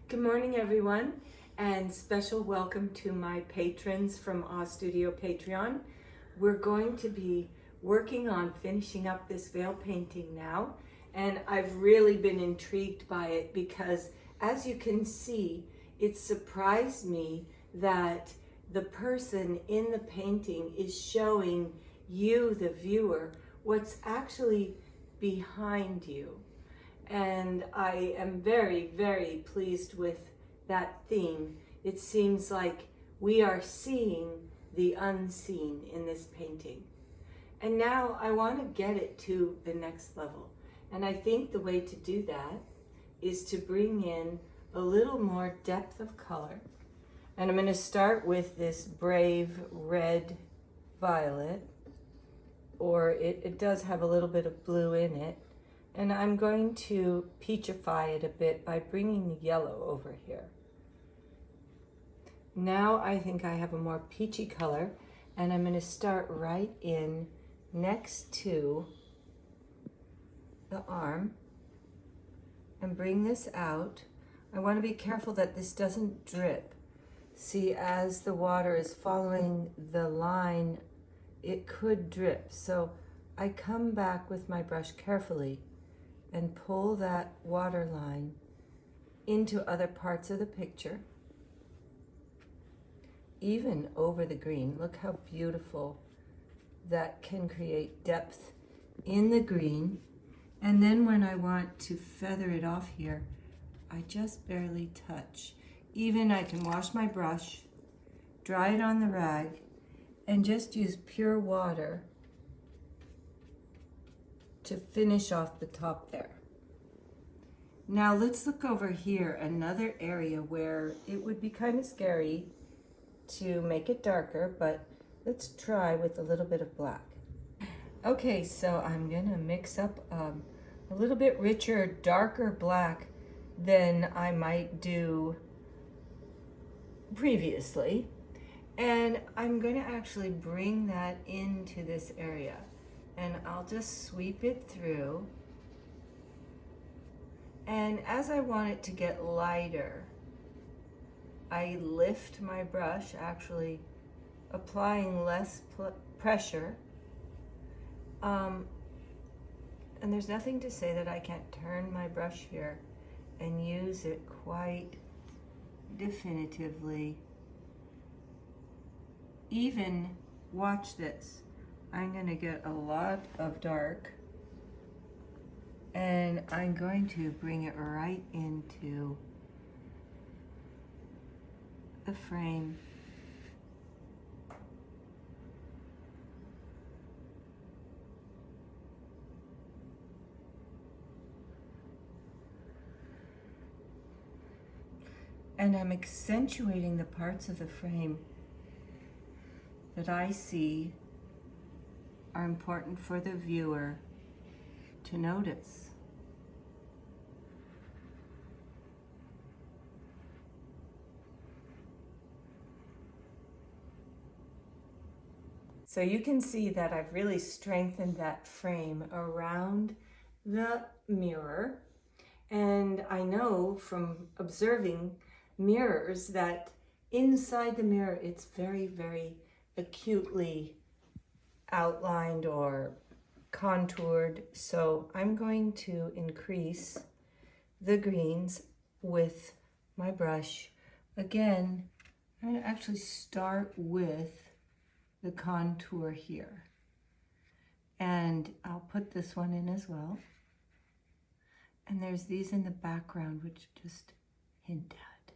Good morning, everyone, and special welcome to my patrons from Oz Studio Patreon. We're going to be working on finishing up this veil painting now, and I've really been intrigued by it because, as you can see, it surprised me that the person in the painting is showing you, the viewer, what's actually behind you. And I am very, very pleased with that theme. It seems like we are seeing the unseen in this painting. And now I want to get it to the next level. And I think the way to do that is to bring in a little more depth of color. And I'm going to start with this brave red violet, or it does have a little bit of blue in it. And I'm going to peachify it a bit by bringing the yellow over here. Now I think I have a more peachy color, and I'm going to start right in next to the arm and bring this out. I want to be careful that this doesn't drip. See, as the water is following the line, it could drip. So I come back with my brush carefully and pull that water line into other parts of the picture, even over the green. Look how beautiful that can create depth in the green. And then when I want to feather it off here, I just barely touch. Even I can wash my brush, dry it on the rag, and just use pure water to finish off the top there. Now let's look over here, another area where it would be kind of scary to make it darker, but let's try with a little bit of black. Okay, so I'm gonna mix up a little bit richer, darker black than I might do previously. And I'm gonna actually bring that into this area. And I'll just sweep it through. And as I want it to get lighter, I lift my brush, actually applying less pressure. And there's nothing to say that I can't turn my brush here and use it quite definitively. Even, watch this. I'm going to get a lot of dark, and I'm going to bring it right into the frame. And I'm accentuating the parts of the frame that I see are important for the viewer to notice. So you can see that I've really strengthened that frame around the mirror. And I know from observing mirrors that inside the mirror, it's very, very acutely outlined or contoured. So I'm going to increase the greens with my brush. Again, I'm going to actually start with the contour here. And I'll put this one in as well. And there's these in the background which just hint at.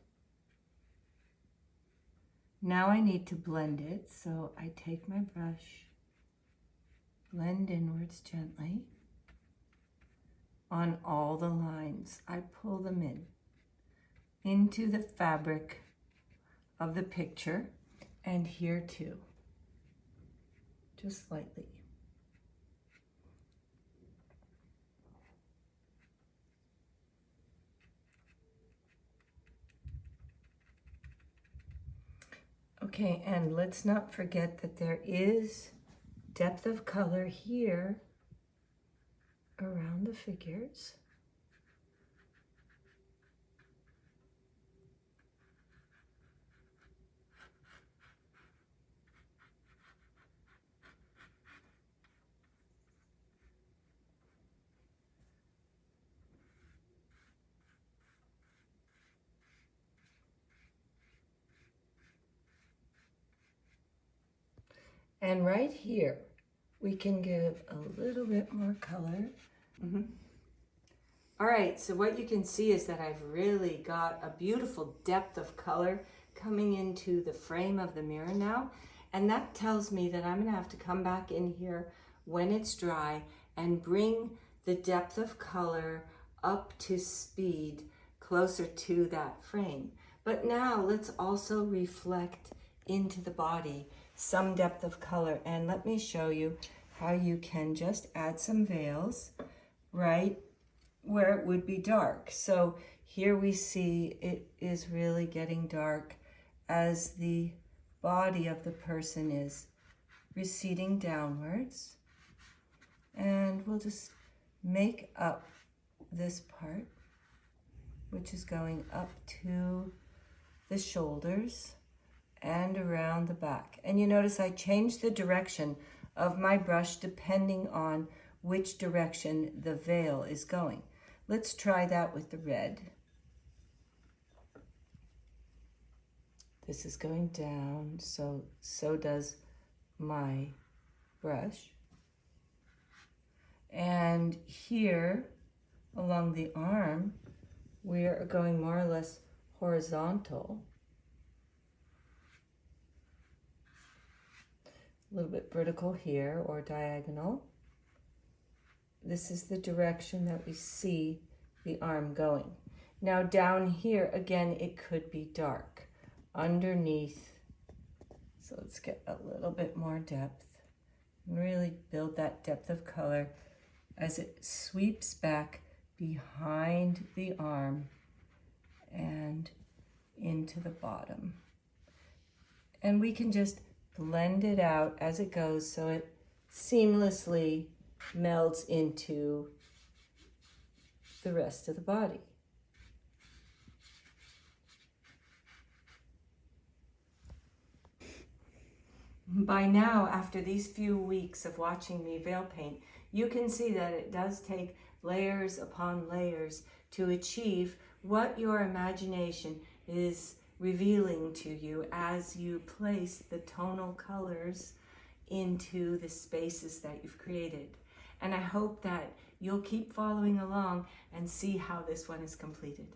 Now I need to blend it, so I take my brush, blend inwards gently on all the lines. I pull them in into the fabric of the picture, and here too, just slightly. Okay, and let's not forget that there is depth of color here around the figures. And right here, we can give a little bit more color. All right, so what you can see is that I've really got a beautiful depth of color coming into the frame of the mirror now. And that tells me that I'm gonna have to come back in here when it's dry and bring the depth of color up to speed closer to that frame. But now let's also reflect into the body some depth of color. And let me show you how you can just add some veils right where it would be dark. So here we see it is really getting dark as the body of the person is receding downwards. And we'll just make up this part, which is going up to the shoulders and around the back. And you notice I changed the direction of my brush depending on which direction the veil is going. Let's try that with the red. This is going down, so does my brush. And here, along the arm, we are going more or less horizontal. A little bit vertical here, or diagonal. This is the direction that we see the arm going. Now down here, again, it could be dark. Underneath, so let's get a little bit more depth and really build that depth of color as it sweeps back behind the arm and into the bottom. And we can just blend it out as it goes so it seamlessly melds into the rest of the body. By now, after these few weeks of watching me veil paint, you can see that it does take layers upon layers to achieve what your imagination is revealing to you as you place the tonal colors into the spaces that you've created. And I hope that you'll keep following along and see how this one is completed.